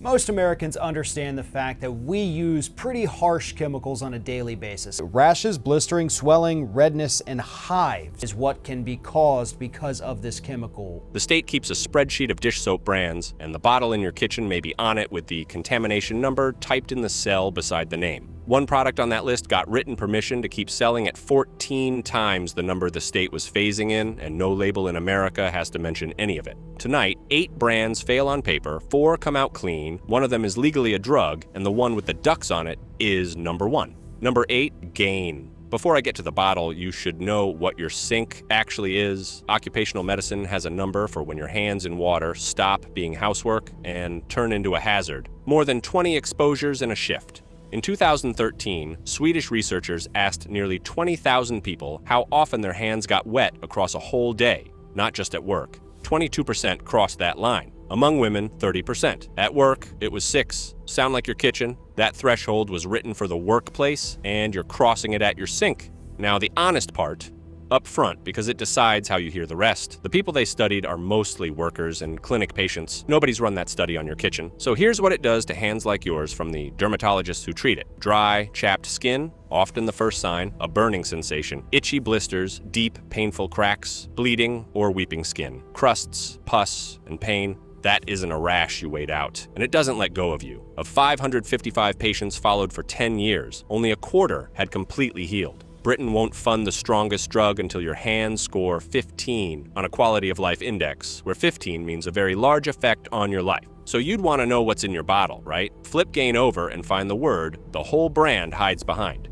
Most Americans understand the fact that we use pretty harsh chemicals on a daily basis. Rashes, blistering, swelling, redness, and hives Is what can be caused because of this chemical. The state keeps a spreadsheet of dish soap brands, and the bottle in your kitchen may be on it with the contamination number typed in the cell beside the name. One product on that list got written permission to keep selling at 14 times the number the state was phasing in, and no label in America has to mention any of it. Tonight, 8 brands fail on paper, 4 come out clean, one of them is legally a drug, and the one with the ducks on it is number 1. Number 8, Gain. Before I get to the bottle, you should know what your sink actually is. Occupational medicine has a number for when your hands in water stop being housework and turn into a hazard. More than 20 exposures in a shift. In 2013, Swedish researchers asked nearly 20,000 people how often their hands got wet across a whole day, not just at work. 22% crossed that line. Among women, 30%. At work, it was 6. Sound like your kitchen? That threshold was written for the workplace, and you're crossing it at your sink. Now, the honest part, up front, because it decides how you hear the rest. The people they studied are mostly workers and clinic patients. Nobody's run that study on your kitchen. So here's what it does to hands like yours from the dermatologists who treat it. Dry, chapped skin, often the first sign, a burning sensation, itchy blisters, deep, painful cracks, bleeding or weeping skin, crusts, pus, and pain. That isn't a rash you wait out, and it doesn't let go of you. Of 555 patients followed for 10 years, only a quarter had completely healed. Britain won't fund the strongest drug until your hands score 15 on a quality of life index, where 15 means a very large effect on your life. So you'd want to know what's in your bottle, right? Flip Gain over and find the word the whole brand hides behind.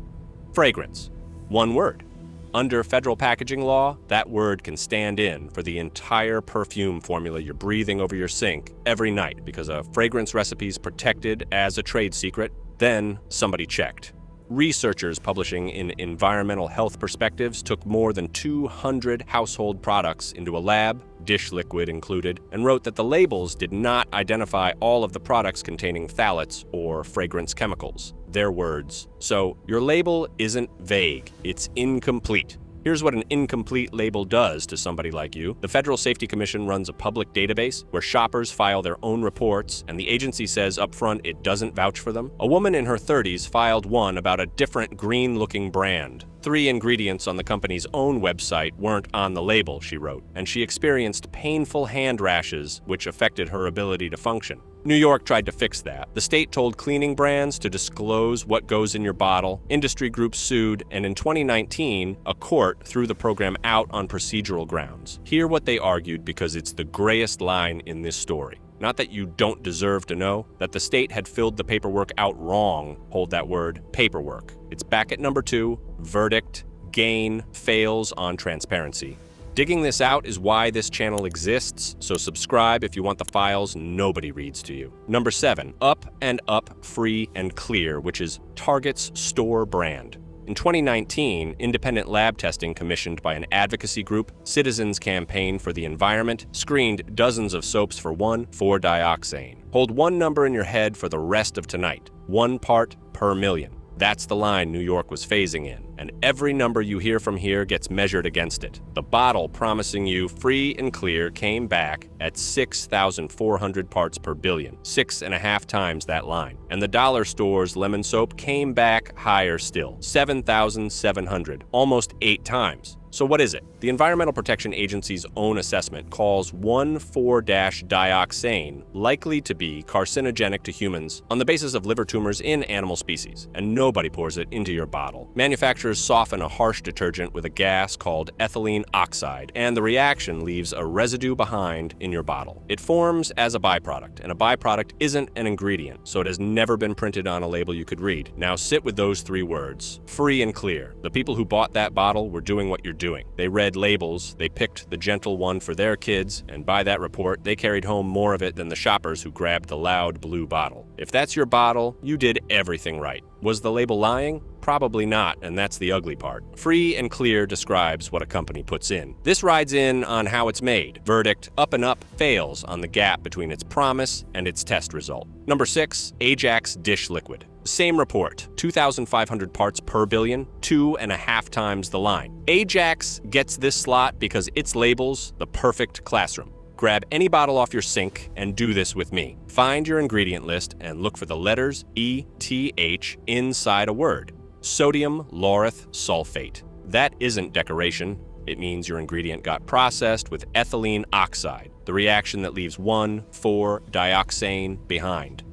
Fragrance. One word. Under federal packaging law, that word can stand in for the entire perfume formula you're breathing over your sink every night because a fragrance recipe is protected as a trade secret. Then somebody checked. Researchers publishing in Environmental Health Perspectives took more than 200 household products into a lab, dish liquid included, and wrote that the labels did not identify all of the products containing phthalates or fragrance chemicals. Their words. So your label isn't vague, it's incomplete. Here's what an incomplete label does to somebody like you. The Federal Safety Commission runs a public database where shoppers file their own reports, and the agency says up front it doesn't vouch for them. A woman in her 30s filed one about a different green-looking brand. 3 ingredients on the company's own website weren't on the label, she wrote, and she experienced painful hand rashes, which affected her ability to function. New York tried to fix that. The state told cleaning brands to disclose what goes in your bottle. Industry groups sued, and in 2019, a court threw the program out on procedural grounds. Hear what they argued because it's the grayest line in this story. Not that you don't deserve to know, that the state had filled the paperwork out wrong. Hold that word, paperwork. It's back at number 2, verdict, Gain fails on transparency. Digging this out is why this channel exists, so subscribe if you want the files nobody reads to you. Number 7, Up and Up Free and Clear, which is Target's store brand. In 2019, independent lab testing commissioned by an advocacy group, Citizens Campaign for the Environment, screened dozens of soaps for 1,4-dioxane. Hold one number in your head for the rest of tonight, 1 part per million. That's the line New York was phasing in, and every number you hear from here gets measured against it. The bottle promising you free and clear came back at 6,400 parts per billion, 6.5 times that line. And the dollar store's lemon soap came back higher still, 7,700, almost 8 times. So what is it? The Environmental Protection Agency's own assessment calls 1,4-dioxane likely to be carcinogenic to humans on the basis of liver tumors in animal species, and nobody pours it into your bottle. Manufacturers soften a harsh detergent with a gas called ethylene oxide, and the reaction leaves a residue behind in your bottle. It forms as a byproduct, and a byproduct isn't an ingredient, so it has never been printed on a label you could read. Now sit with those 3 words, free and clear. The people who bought that bottle were doing what you're doing. They read labels, they picked the gentle one for their kids, and by that report, they carried home more of it than the shoppers who grabbed the loud blue bottle. If that's your bottle, you did everything right. Was the label lying? Probably not, and that's the ugly part. Free and clear describes what a company puts in. This rides in on how it's made. Verdict, Up and Up fails on the gap between its promise and its test result. Number 6, Ajax dish liquid. Same report, 2,500 parts per billion, 2.5 times the line. Ajax gets this slot because its labels the perfect classroom. Grab any bottle off your sink and do this with me. Find your ingredient list and look for the letters ETH inside a word. Sodium lauryl sulfate. That isn't decoration. It means your ingredient got processed with ethylene oxide, the reaction that leaves 1,4-dioxane behind.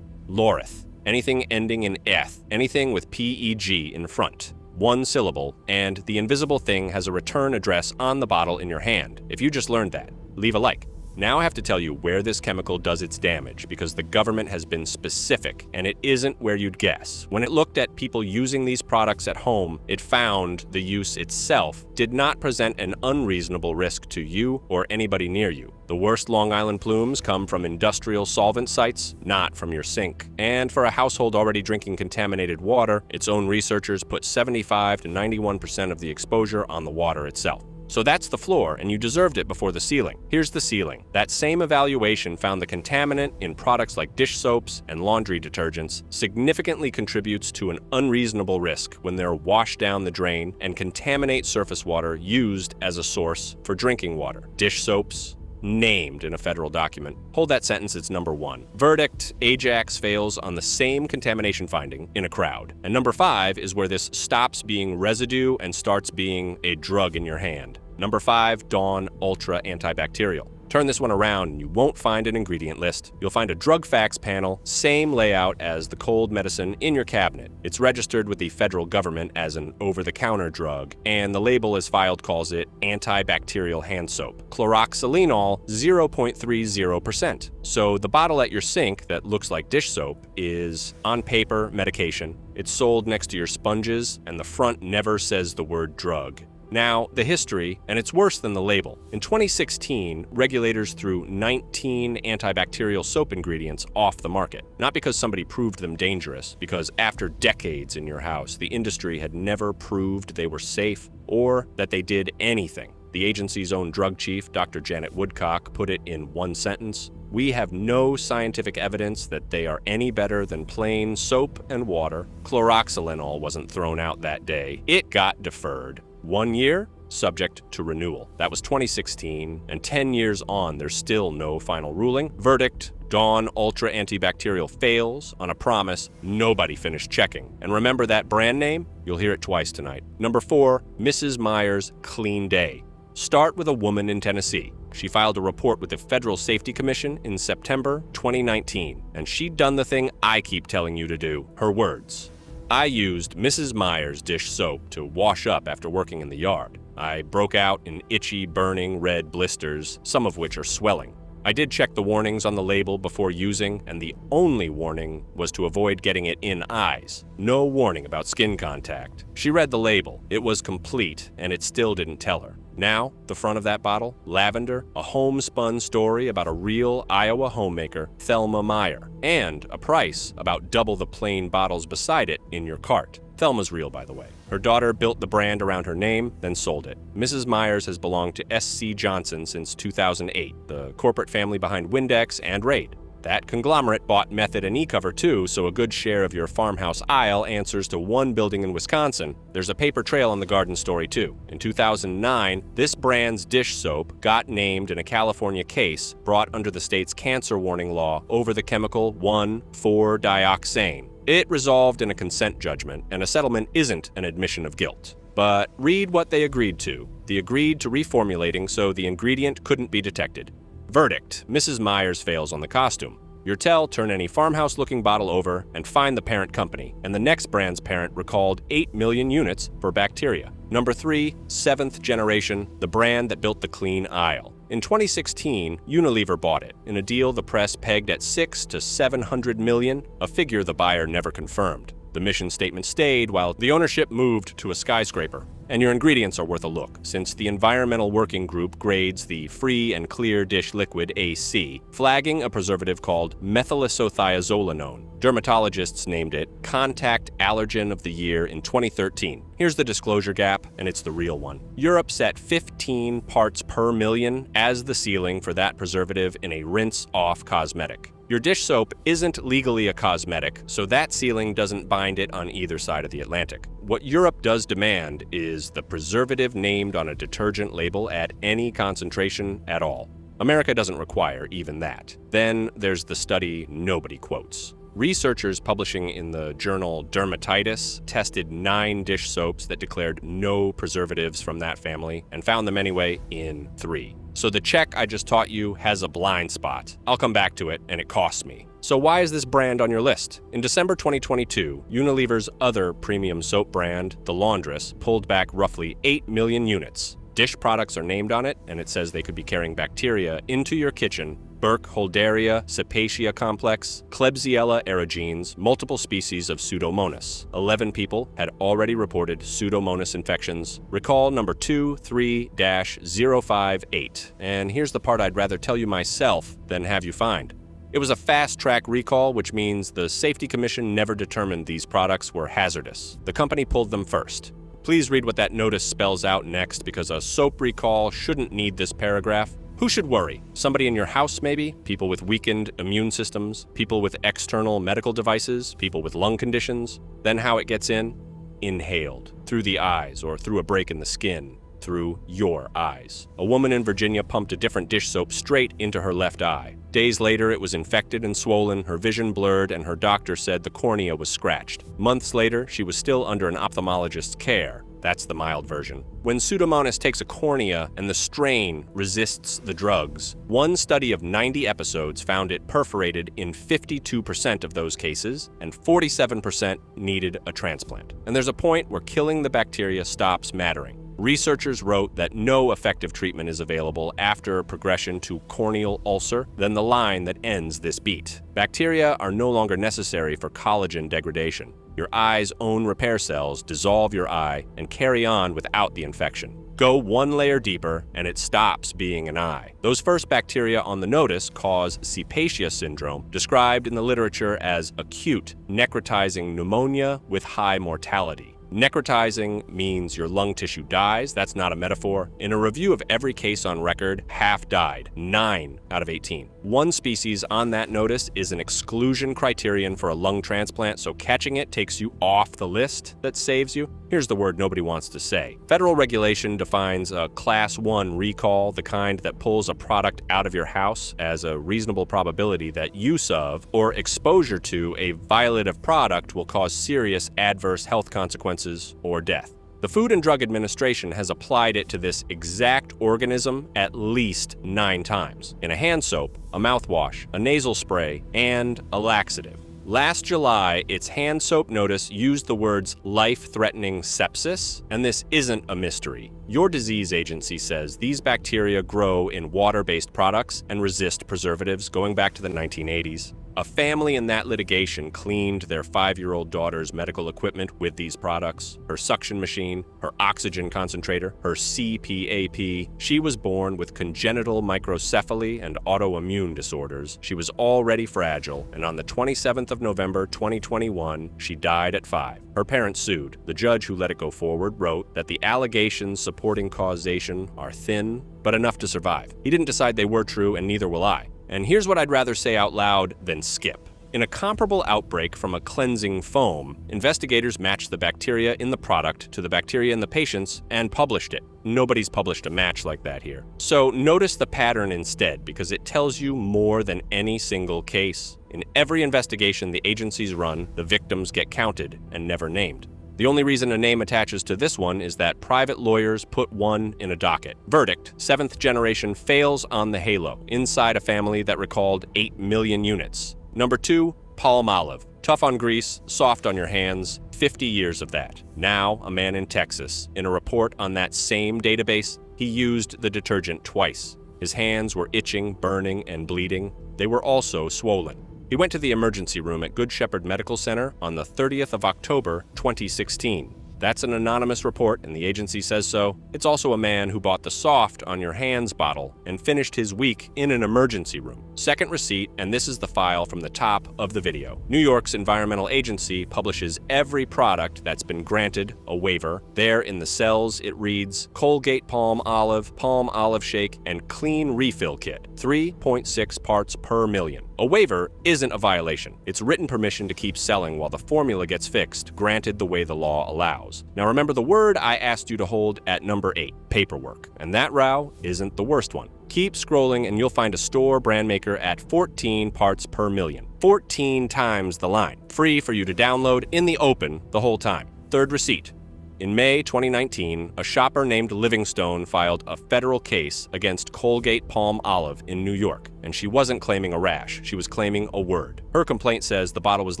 Lauryl. Anything ending in eth, anything with PEG in front. One syllable, and the invisible thing has a return address on the bottle in your hand. If you just learned that, leave a like. Now I have to tell you where this chemical does its damage, because the government has been specific, and it isn't where you'd guess. When it looked at people using these products at home, it found the use itself did not present an unreasonable risk to you or anybody near you. The worst Long Island plumes come from industrial solvent sites, not from your sink. And for a household already drinking contaminated water, its own researchers put 75 to 91% of the exposure on the water itself. So that's the floor, and you deserved it before the ceiling. Here's the ceiling. That same evaluation found the contaminant in products like dish soaps and laundry detergents significantly contributes to an unreasonable risk when they're washed down the drain and contaminate surface water used as a source for drinking water. Dish soaps, named in a federal document. Hold that sentence, it's number 1. Verdict, Ajax fails on the same contamination finding in a crowd. And number 5 is where this stops being residue and starts being a drug in your hand. Number 5, Dawn Ultra Antibacterial. Turn this one around and you won't find an ingredient list. You'll find a drug facts panel, same layout as the cold medicine in your cabinet. It's registered with the federal government as an over-the-counter drug, and the label as filed calls it antibacterial hand soap. Chloroxylenol, 0.30%. So the bottle at your sink that looks like dish soap is, on paper, medication. It's sold next to your sponges, and the front never says the word drug. Now, the history, and it's worse than the label. In 2016, regulators threw 19 antibacterial soap ingredients off the market. Not because somebody proved them dangerous, because after decades in your house, the industry had never proved they were safe or that they did anything. The agency's own drug chief, Dr. Janet Woodcock, put it in one sentence: "We have no scientific evidence that they are any better than plain soap and water." Chloroxylenol wasn't thrown out that day. It got deferred. 1 year, subject to renewal. That was 2016, and 10 years on, there's still no final ruling. Verdict, Dawn Ultra Antibacterial fails on a promise nobody finished checking. And remember that brand name? You'll hear it twice tonight. Number 4, Mrs. Meyer's Clean Day. Start with a woman in Tennessee. She filed a report with the Federal Safety Commission in September 2019, and she'd done the thing I keep telling you to do. Her words: "I used Mrs. Meyer's dish soap to wash up after working in the yard. I broke out in itchy, burning red blisters, some of which are swelling. I did check the warnings on the label before using, and the only warning was to avoid getting it in eyes. No warning about skin contact." She read the label. It was complete, and it still didn't tell her. Now, the front of that bottle, lavender, a homespun story about a real Iowa homemaker, Thelma Meyer, and a price about double the plain bottles beside it in your cart. Thelma's real, by the way. Her daughter built the brand around her name, then sold it. Mrs. Meyer's has belonged to S.C. Johnson since 2008, the corporate family behind Windex and Raid. That conglomerate bought Method and E-Cover too, so a good share of your farmhouse aisle answers to one building in Wisconsin. There's a paper trail on the garden story too. In 2009, this brand's dish soap got named in a California case brought under the state's cancer warning law over the chemical 1,4-dioxane. It resolved in a consent judgment, and a settlement isn't an admission of guilt. But read what they agreed to. They agreed to reformulating so the ingredient couldn't be detected. Verdict, Mrs. Meyer's fails on the costume. Your tell, turn any farmhouse-looking bottle over and find the parent company, and the next brand's parent recalled 8 million units for bacteria. Number 3, 7th generation, the brand that built the clean aisle. In 2016, Unilever bought it, in a deal the press pegged at 6 to 700 million, a figure the buyer never confirmed. The mission statement stayed while the ownership moved to a skyscraper. And your ingredients are worth a look, since the Environmental Working Group grades the free and clear dish liquid AC, flagging a preservative called methylisothiazolinone. Dermatologists named it Contact Allergen of the Year in 2013. Here's the disclosure gap, and it's the real one. Europe set 15 parts per million as the ceiling for that preservative in a rinse-off cosmetic. Your dish soap isn't legally a cosmetic, so that ceiling doesn't bind it on either side of the Atlantic. What Europe does demand is the preservative named on a detergent label at any concentration at all. America doesn't require even that. Then there's the study nobody quotes. Researchers publishing in the journal Dermatitis tested 9 dish soaps that declared no preservatives from that family and found them anyway in 3. So the check I just taught you has a blind spot. I'll come back to it, and it costs me. So why is this brand on your list? In December 2022, Unilever's other premium soap brand, The Laundress, pulled back roughly 8 million units. Dish products are named on it, and it says they could be carrying bacteria into your kitchen: Burkholderia cepacia complex, Klebsiella aerogenes, multiple species of Pseudomonas. 11 people had already reported Pseudomonas infections. Recall number 23-058. And here's the part I'd rather tell you myself than have you find. It was a fast-track recall, which means the Safety Commission never determined these products were hazardous. The company pulled them first. Please read what that notice spells out next, because a soap recall shouldn't need this paragraph. Who should worry? Somebody in your house, maybe? People with weakened immune systems? People with external medical devices? People with lung conditions? Then how it gets in? Inhaled. Through the eyes, or through a break in the skin. Through your eyes. A woman in Virginia pumped a different dish soap straight into her left eye. Days later, it was infected and swollen, her vision blurred, and her doctor said the cornea was scratched. Months later, she was still under an ophthalmologist's care. That's the mild version. When Pseudomonas takes a cornea and the strain resists the drugs, one study of 90 episodes found it perforated in 52% of those cases, and 47% needed a transplant. And there's a point where killing the bacteria stops mattering. Researchers wrote that no effective treatment is available after progression to corneal ulcer, then the line that ends this beat. Bacteria are no longer necessary for collagen degradation. Your eye's own repair cells dissolve your eye and carry on without the infection. Go one layer deeper, and it stops being an eye. Those first bacteria on the notice cause cepacia syndrome, described in the literature as acute necrotizing pneumonia with high mortality. Necrotizing means your lung tissue dies. That's not a metaphor. In a review of every case on record, half died, 9 out of 18. One species on that notice is an exclusion criterion for a lung transplant, so catching it takes you off the list that saves you. Here's the word nobody wants to say. Federal regulation defines a Class 1 recall, the kind that pulls a product out of your house, as a reasonable probability that use of or exposure to a violative product will cause serious adverse health consequences or death. The Food and Drug Administration has applied it to this exact organism at least 9 times, in a hand soap, a mouthwash, a nasal spray, and a laxative. Last July, its hand soap notice used the words life-threatening sepsis, and this isn't a mystery. Your disease agency says these bacteria grow in water-based products and resist preservatives going back to the 1980s. A family in that litigation cleaned their 5-year-old daughter's medical equipment with these products: her suction machine, her oxygen concentrator, her CPAP. She was born with congenital microcephaly and autoimmune disorders. She was already fragile, and on the 27th of November 2021, she died at 5. Her parents sued. The judge who let it go forward wrote that the allegations supporting causation are thin, but enough to survive. He didn't decide they were true, and neither will I. And here's what I'd rather say out loud than skip. In a comparable outbreak from a cleansing foam, investigators matched the bacteria in the product to the bacteria in the patients and published it. Nobody's published a match like that here. So notice the pattern instead, because it tells you more than any single case. In every investigation the agencies run, the victims get counted and never named. The only reason a name attaches to this one is that private lawyers put one in a docket. Verdict: 7th generation fails on the halo, inside a family that recalled 8 million units. Number 2, Palmolive. Tough on grease, soft on your hands, 50 years of that. Now, a man in Texas, in a report on that same database, he used the detergent twice. His hands were itching, burning, and bleeding. They were also swollen. He went to the emergency room at Good Shepherd Medical Center on the 30th of October, 2016. That's an anonymous report, and the agency says so. It's also a man who bought the soft on your hands bottle and finished his week in an emergency room. Second receipt, and this is the file from the top of the video. New York's environmental agency publishes every product that's been granted a waiver. There in the cells, it reads Colgate Palm Olive Shake, and Clean Refill Kit, 3.6 parts per million. A waiver isn't a violation. It's written permission to keep selling while the formula gets fixed, granted the way the law allows. Now remember the word I asked you to hold at number 8, paperwork. And that row isn't the worst one. Keep scrolling and you'll find a store brand maker at 14 parts per million. 14 times the line. Free for you to download in the open the whole time. Third receipt. In May 2019, a shopper named Livingstone filed a federal case against Colgate Palmolive in New York, and she wasn't claiming a rash, she was claiming a word. Her complaint says the bottle was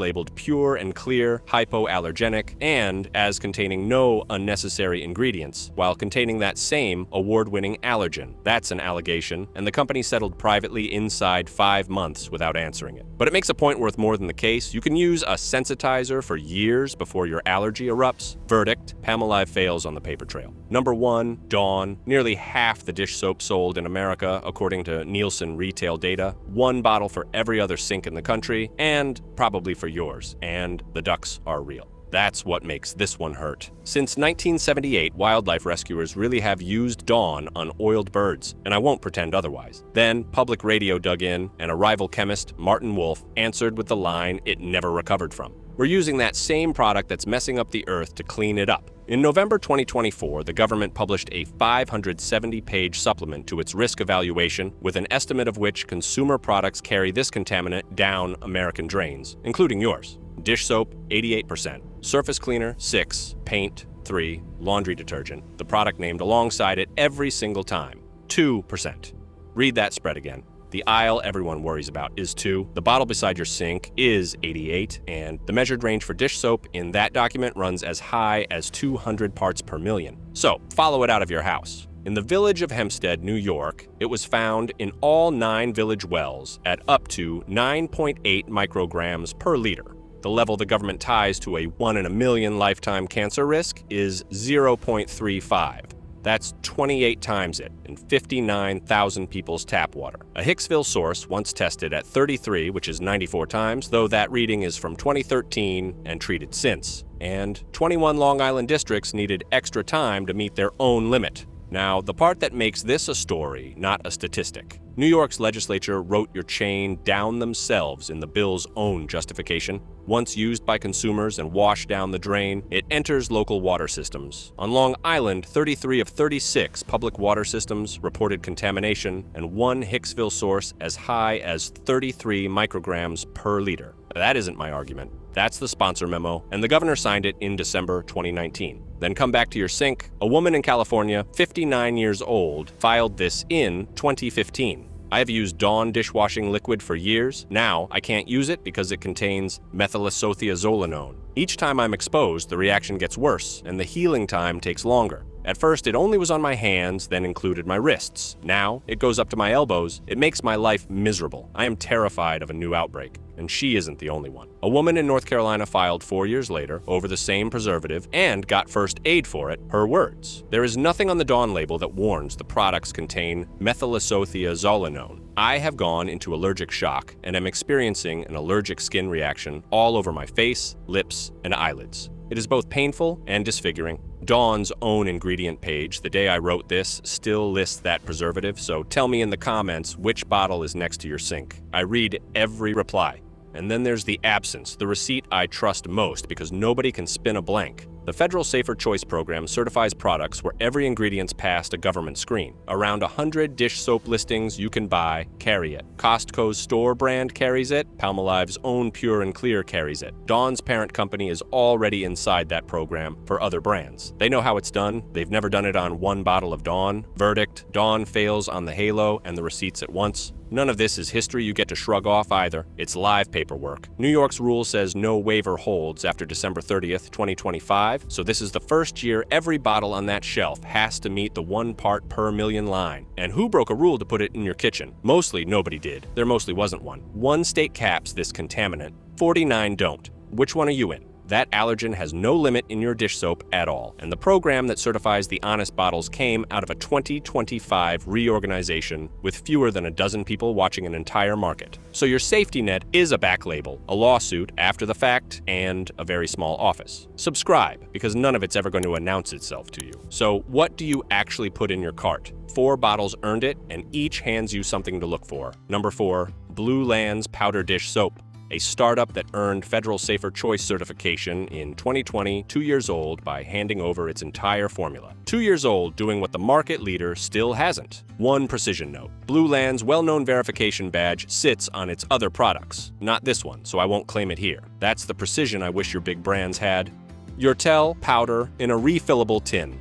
labeled pure and clear, hypoallergenic, and as containing no unnecessary ingredients, while containing that same award-winning allergen. That's an allegation, and the company settled privately inside 5 months without answering it. But it makes a point worth more than the case. You can use a sensitizer for years before your allergy erupts. Verdict: Palmolive fails on the paper trail. Number 1, Dawn. Nearly half the dish soap sold in America, according to Nielsen retail data. 1 bottle for every other sink in the country, and probably for yours. And the ducks are real. That's what makes this one hurt. Since 1978, wildlife rescuers really have used Dawn on oiled birds, and I won't pretend otherwise. Then, public radio dug in, and a rival chemist, Martin Wolf, answered with the line it never recovered from. We're using that same product that's messing up the earth to clean it up. In November 2024, the government published a 570-page supplement to its risk evaluation, with an estimate of which consumer products carry this contaminant down American drains, including yours. Dish soap, 88%. Surface cleaner, 6%. Paint, 3%. Laundry detergent, the product named alongside it every single time, 2%. Read that spread again. The aisle everyone worries about is 2, the bottle beside your sink is 88, and the measured range for dish soap in that document runs as high as 200 parts per million. So, follow it out of your house. In the village of Hempstead, New York, it was found in all 9 village wells at up to 9.8 micrograms per liter. The level the government ties to a 1 in a million lifetime cancer risk is 0.35. That's 28 times it in 59,000 people's tap water. A Hicksville source once tested at 33, which is 94 times, though that reading is from 2013 and treated since. And 21 Long Island districts needed extra time to meet their own limit. Now, the part that makes this a story, not a statistic. New York's legislature wrote your chain down themselves in the bill's own justification. Once used by consumers and washed down the drain, it enters local water systems. On Long Island, 33 of 36 public water systems reported contamination, and one Hicksville source as high as 33 micrograms per liter. That isn't my argument. That's the sponsor memo, and the governor signed it in December 2019. Then come back to your sink. A woman in California, 59 years old, filed this in 2015. I have used Dawn dishwashing liquid for years. Now, I can't use it because it contains methylisothiazolinone. Each time I'm exposed, the reaction gets worse, and the healing time takes longer. At first, it only was on my hands, then included my wrists. Now, it goes up to my elbows. It makes my life miserable. I am terrified of a new outbreak, and she isn't the only one. A woman in North Carolina filed 4 years later over the same preservative and got first aid for it. Her words: "There is nothing on the Dawn label that warns the products contain methylisothiazolinone. I have gone into allergic shock and am experiencing an allergic skin reaction all over my face, lips, and eyelids. It is both painful and disfiguring." Dawn's own ingredient page, the day I wrote this, still lists that preservative, so tell me in the comments which bottle is next to your sink. I read every reply. And then there's the absence, the receipt I trust most because nobody can spin a blank. The Federal Safer Choice Program certifies products where every ingredient's passed a government screen. Around 100 dish soap listings you can buy carry it. Costco's store brand carries it. Palmolive's own Pure and Clear carries it. Dawn's parent company is already inside that program for other brands. They know how it's done. They've never done it on one bottle of Dawn. Verdict: Dawn fails on the halo and the receipts at once. None of this is history you get to shrug off either. It's live paperwork. New York's rule says no waiver holds after December 30th, 2025, so this is the first year every bottle on that shelf has to meet the 1 part per million line. And who broke a rule to put it in your kitchen? Mostly nobody did. There mostly wasn't one. 1 state caps this contaminant, 49 don't. Which one are you in? That allergen has no limit in your dish soap at all, and the program that certifies the honest bottles came out of a 2025 reorganization with fewer than a dozen people watching an entire market. So your safety net is a back label, a lawsuit after the fact, and a very small office. Subscribe, because none of it's ever going to announce itself to you. So what do you actually put in your cart? 4 bottles earned it, and each hands you something to look for. Number 4, Blueland's powder dish soap. a startup that earned Federal Safer Choice certification in 2020, 2 years old, by handing over its entire formula. 2 years old, doing what the market leader still hasn't. One precision note: Blueland's well-known verification badge sits on its other products. Not this one, so I won't claim it here. That's the precision I wish your big brands had. Urtel powder in a refillable tin.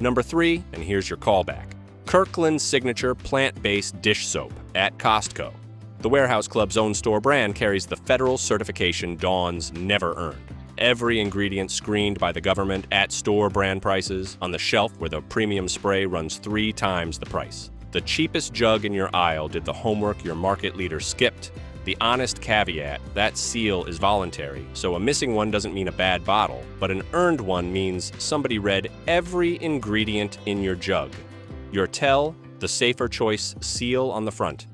Number 3, and here's your callback: Kirkland Signature plant-based dish soap at Costco. The Warehouse Club's own store brand carries the federal certification Dawn's never earned. Every ingredient screened by the government at store brand prices, on the shelf where the premium spray runs 3 times the price. The cheapest jug in your aisle did the homework your market leader skipped. The honest caveat: that seal is voluntary, so a missing one doesn't mean a bad bottle, but an earned one means somebody read every ingredient in your jug. Urtel, the Safer Choice seal on the front.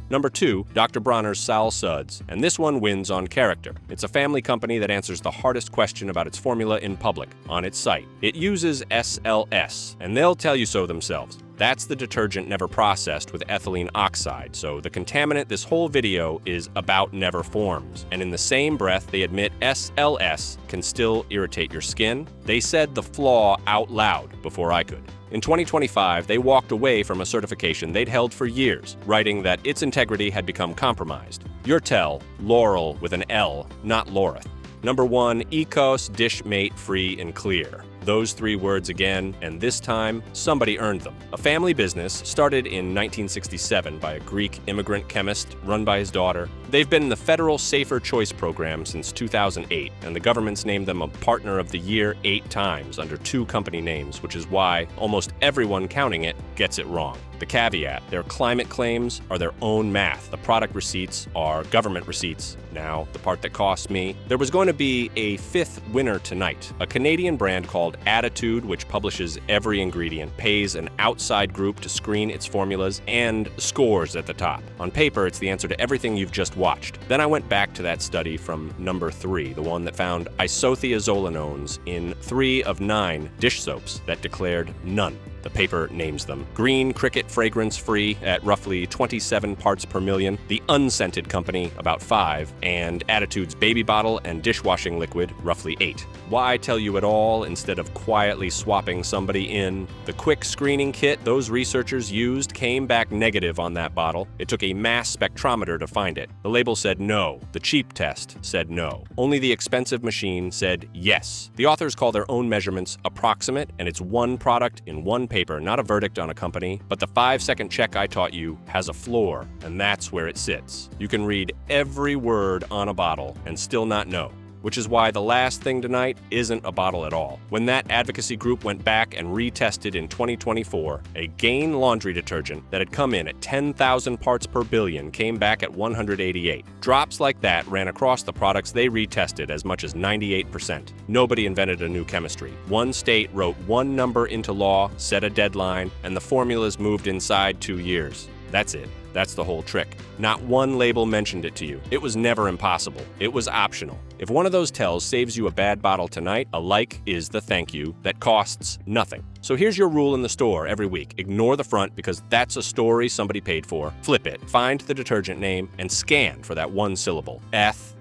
Number 2, Dr. Bronner's Suds, and this one wins on character. It's a family company that answers the hardest question about its formula in public, on its site. It uses SLS, and they'll tell you so themselves. That's the detergent never processed with ethylene oxide, so the contaminant this whole video is about never forms. And in the same breath, they admit SLS can still irritate your skin. They said the flaw out loud before I could. In 2025, they walked away from a certification they'd held for years, writing that its integrity had become compromised. Urtel, Laurel with an L, not Loreth. Number 1, Ecos Dishmate Free and Clear. Those 3 words again, and this time, somebody earned them. A family business started in 1967 by a Greek immigrant chemist run by his daughter. They've been in the Federal Safer Choice program since 2008, and the government's named them a Partner of the Year 8 times under 2 company names, which is why almost everyone counting it gets it wrong. The caveat: their climate claims are their own math. The product receipts are government receipts. Now, the part that costs me. There was going to be a 5th winner tonight. A Canadian brand called Attitude, which publishes every ingredient, pays an outside group to screen its formulas, and scores at the top. On paper, it's the answer to everything you've just watched. Then I went back to that study from number 3, the one that found isothiazolanones in 3 of 9 dish soaps that declared none. The paper names them Green Cricket Fragrance Free at roughly 27 parts per million, The Unscented Company about 5, and Attitude's Baby Bottle and Dishwashing Liquid roughly 8. Why tell you it all instead of quietly swapping somebody in? The quick screening kit those researchers used came back negative on that bottle. It took a mass spectrometer to find it. The label said no. The cheap test said no. Only the expensive machine said yes. The authors call their own measurements approximate, and it's one product in one paper, not a verdict on a company. But the 5-second check I taught you has a floor, and that's where it sits. You can read every word on a bottle and still not know. Which is why the last thing tonight isn't a bottle at all. When that advocacy group went back and retested in 2024, a Gain laundry detergent that had come in at 10,000 parts per billion came back at 188. Drops like that ran across the products they retested as much as 98%. Nobody invented a new chemistry. One state wrote one number into law, set a deadline, and the formulas moved inside 2 years. That's it. That's the whole trick. Not one label mentioned it to you. It was never impossible. It was optional. If one of those tells saves you a bad bottle tonight, a like is the thank you that costs nothing. So here's your rule in the store every week. Ignore the front because that's a story somebody paid for. Flip it, find the detergent name, and scan for that one syllable.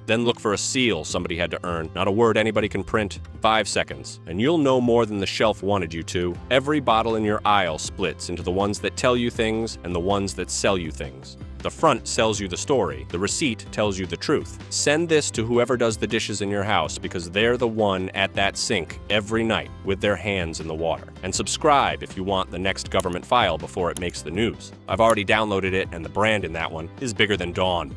Then look for a seal somebody had to earn, not a word anybody can print. 5 seconds, and you'll know more than the shelf wanted you to. Every bottle in your aisle splits into the ones that tell you things and the ones that sell you things. The front sells you the story. The receipt tells you the truth. Send this to whoever does the dishes in your house because they're the one at that sink every night with their hands in the water. And subscribe if you want the next government file before it makes the news. I've already downloaded it, and the brand in that one is bigger than Dawn.